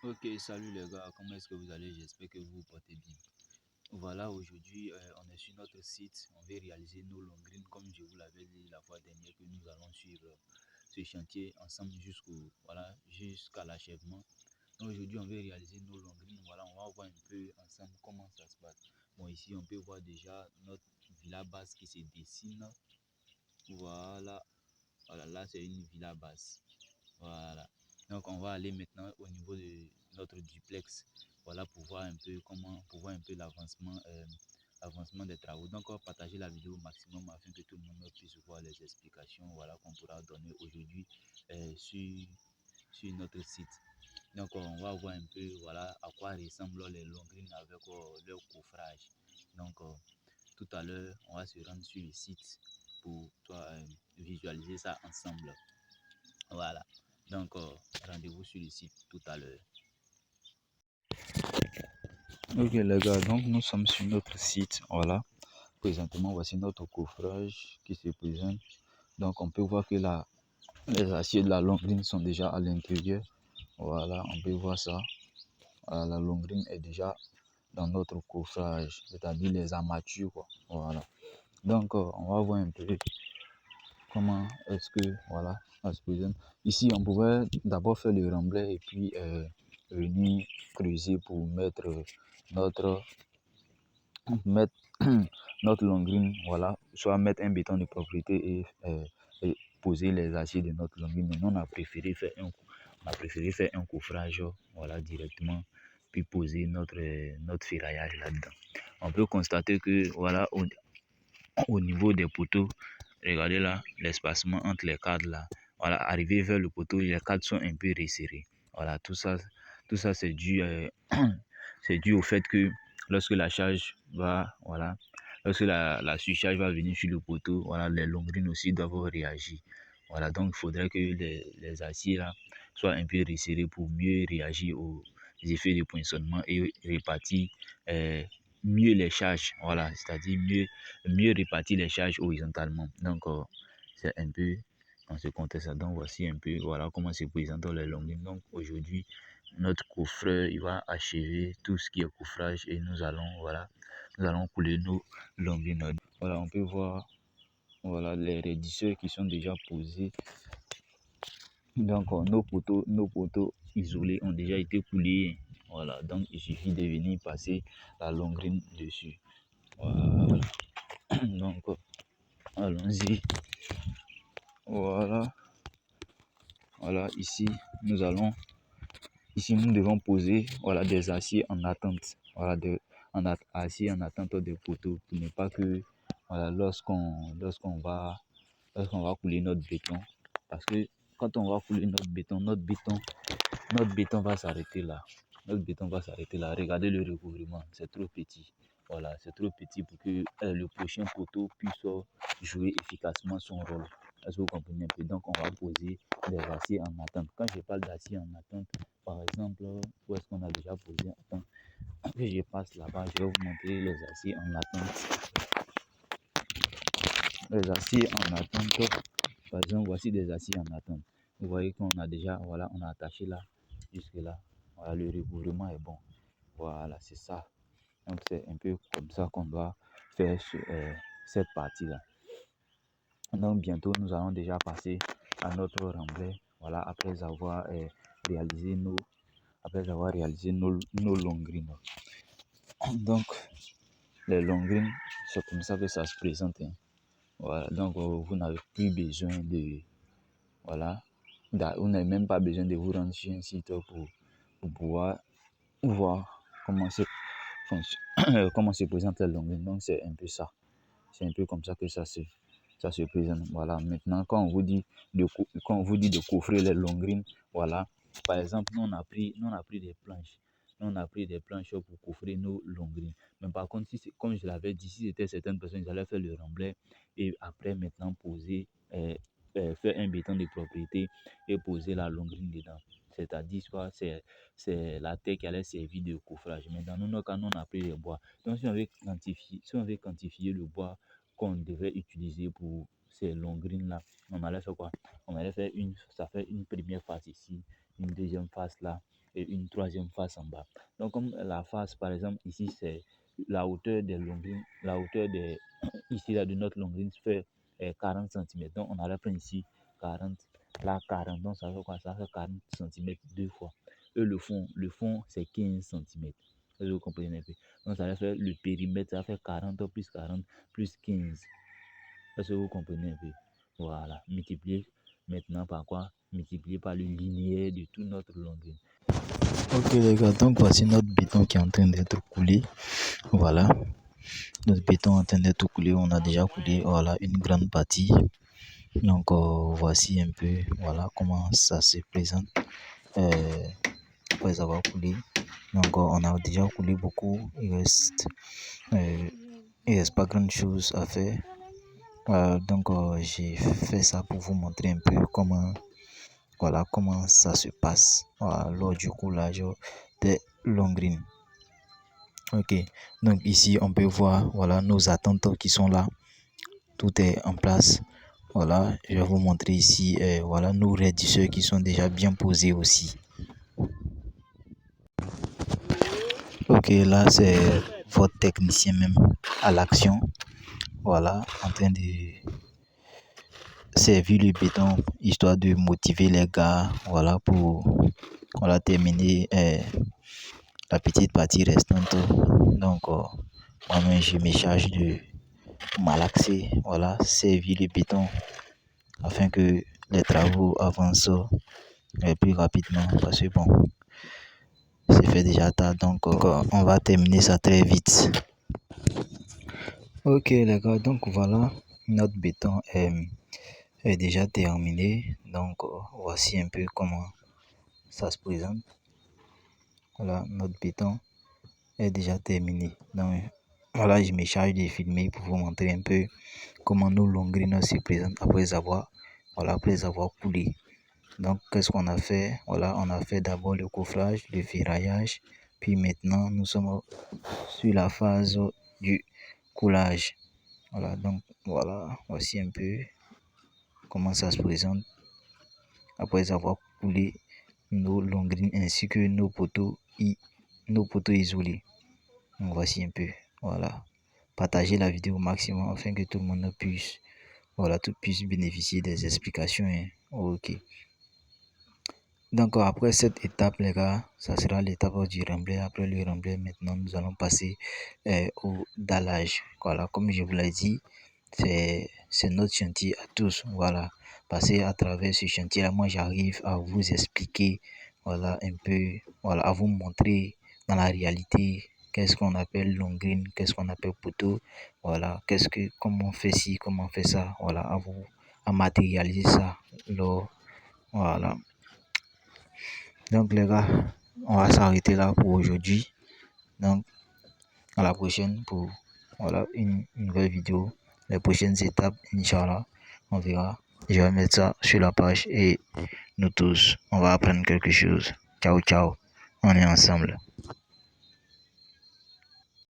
Ok, salut les gars, comment est-ce que vous allez? J'espère que vous vous portez bien. Voilà, aujourd'hui, on est sur notre site, on va réaliser nos long greens comme je vous l'avais dit la fois dernière que nous allons suivre ce chantier ensemble jusqu'à l'achèvement. Donc aujourd'hui, on va réaliser nos long greens. Voilà, on va voir un peu ensemble comment ça se passe. Bon, ici, on peut voir déjà notre villa basse qui se dessine. Voilà, voilà, là c'est une villa basse. Voilà. Donc on va aller maintenant au niveau de notre duplex. Voilà pour voir un peu l'avancement des travaux. Donc on va partager la vidéo au maximum afin que tout le monde puisse voir les explications voilà, qu'on pourra donner aujourd'hui sur notre site. Donc on va voir un peu voilà à quoi ressemblent les long greens avec leur coffrage. Donc tout à l'heure on va se rendre sur le site pour visualiser ça ensemble. Voilà. Donc, rendez-vous sur le site tout à l'heure. Ok les gars, donc nous sommes sur notre site. Voilà. Présentement, voici notre coffrage qui se présente. Donc, on peut voir que les aciers de la longrine sont déjà à l'intérieur. Voilà, on peut voir ça. Voilà, la longrine est déjà dans notre coffrage, c'est-à-dire les armatures. Quoi. Voilà. Donc, on va voir un peu comment est-ce que voilà ça se présente. Ici on pouvait d'abord faire le remblai et puis venir creuser pour mettre notre mettre notre longrine, voilà, soit mettre un béton de propriété et poser les aciers de notre longrine. Mais nous on a préféré faire un coffrage voilà directement puis poser notre ferraillage là-dedans. On peut constater que voilà au niveau des poteaux, regardez là, l'espacement entre les cadres là. Voilà, arrivé vers le poteau, les cadres sont un peu resserrés. Voilà, tout ça c'est dû, c'est dû au fait que lorsque la charge va, voilà, lorsque la surcharge va venir sur le poteau, voilà, les longrines aussi doivent réagir. Voilà, donc il faudrait que les aciers là soient un peu resserrés pour mieux réagir aux effets de poinçonnement et répartir mieux les charges. Voilà, c'est-à-dire mieux répartir les charges horizontalement. Donc, c'est un peu dans ce contexte. Donc, voici un peu voilà comment se présentent les longueurs. Donc, aujourd'hui, notre coffreur il va achever tout ce qui est coffrage et nous allons couler nos longueurs. Voilà, on peut voir voilà les raidisseurs qui sont déjà posés. Donc, nos poteaux isolés ont déjà été coulés. Voilà, donc il suffit de venir passer la longrine dessus. Voilà. Donc, allons-y. Voilà. Voilà, ici, nous devons poser voilà, des aciers en attente. Voilà, aciers en attente des poteaux pour ne pas que voilà, lorsqu'on va couler notre béton. Parce que quand on va couler notre béton va s'arrêter là. Notre béton va s'arrêter là. Regardez le recouvrement, c'est trop petit. Voilà, c'est trop petit pour que le prochain poteau puisse jouer efficacement son rôle. Est-ce que vous comprenez un peu? Donc, on va poser des aciers en attente. Quand je parle d'acier en attente, par exemple, où est-ce qu'on a déjà posé? Attends, que je passe là-bas, je vais vous montrer les aciers en attente. Les aciers en attente, par exemple, voici des aciers en attente. Vous voyez qu'on a déjà, voilà, on a attaché là, jusque là. Voilà, le recouvrement est bon. Voilà, c'est ça. Donc, c'est un peu comme ça qu'on doit faire cette partie-là. Donc, bientôt, nous allons déjà passer à notre remblai. Voilà, après avoir réalisé nos longrines. Donc, les longrines, c'est comme ça que ça se présente. Hein. Voilà, donc vous n'avez plus besoin de, voilà, vous n'avez même pas besoin de vous rendre sur un site pour pouvoir voir comment se présente la longrine. Donc c'est un peu ça, c'est un peu comme ça que ça se présente. Voilà, maintenant quand on vous dit de coffrer les longrines, voilà, par exemple, nous on a pris des planches. On a pris des planches pour coffrer nos longrines. Mais par contre, comme je l'avais dit, si c'était certaines personnes, ils allaient faire le remblai et après maintenant poser, faire un béton de propriété et poser la longrine dedans. C'est-à-dire, soit c'est la terre qui allait servir de coffrage. Mais dans nos cas, nous, on a pris les bois. Donc, si on avait quantifié le bois qu'on devait utiliser pour ces longrines là, on allait faire quoi? Ça fait une première face ici, une deuxième face là, et une troisième face en bas. Donc comme la face par exemple ici c'est la hauteur des longrines, la hauteur des ici là de notre longrine fait 40 cm. Donc on allait prendre ici 40, là 40, donc ça fait quoi? Ça fait 40 cm deux fois. Et le fond c'est 15 cm. Vous comprenez un peu. Donc ça va faire le périmètre, ça va faire 40 plus 40 plus 15. Est-ce que vous comprenez un peu? Voilà. Multiplier maintenant par quoi? Multiplier par le linéaire de toute notre longueur. Ok les gars, donc voici notre béton qui est en train d'être coulé. Voilà. Notre béton est en train d'être coulé. On a déjà coulé voilà, une grande partie. Donc voici un peu voilà comment ça se présente après avoir coulé. Donc on a déjà coulé beaucoup. Il reste pas grand chose à faire. Donc j'ai fait ça pour vous montrer un peu comment ça se passe lors du coulage des longrines. Ok, donc ici on peut voir voilà nos attentes qui sont là, tout est en place. Voilà, je vais vous montrer ici voilà nos raidisseurs qui sont déjà bien posés aussi. Ok, là c'est votre technicien même à l'action, voilà, en train de servir le béton histoire de motiver les gars voilà pour terminer la petite partie restante. Donc moi-même je me charge de malaxer voilà servir le béton afin que les travaux avancent plus rapidement parce que bon c'est fait déjà tard, donc on va terminer ça très vite. Ok les gars, donc voilà notre béton est déjà terminé. Donc voici un peu comment ça se présente. Voilà, notre béton est déjà terminé. Donc voilà, je me charge de filmer pour vous montrer un peu comment nos longrines se présentent après avoir coulé. Donc qu'est-ce qu'on a fait? Voilà, on a fait d'abord le coffrage, le ferraillage, puis maintenant nous sommes sur la phase du coulage. Voilà, donc voilà, voici un peu comment ça se présente après avoir coulé nos longrines ainsi que nos poteaux isolés. Donc voici un peu, voilà. Partagez la vidéo au maximum afin que tout le monde puisse, bénéficier des explications. Hein. Ok. Donc après cette étape les gars, ça sera l'étape du remblai. Après le remblai, maintenant nous allons passer au dallage. Voilà, comme je vous l'ai dit, c'est notre chantier à tous. Voilà, passer à travers ce chantier là, moi j'arrive à vous expliquer voilà un peu, voilà, à vous montrer dans la réalité qu'est-ce qu'on appelle longrine, qu'est-ce qu'on appelle poteau, voilà, comment on fait ci, comment on fait ça, voilà, à matérialiser ça. Voilà. Donc les gars, on va s'arrêter là pour aujourd'hui. Donc à la prochaine pour voilà une nouvelle vidéo. Les prochaines étapes, Inch'Allah, on verra. Je vais mettre ça sur la page et nous tous, on va apprendre quelque chose. Ciao, ciao. On est ensemble.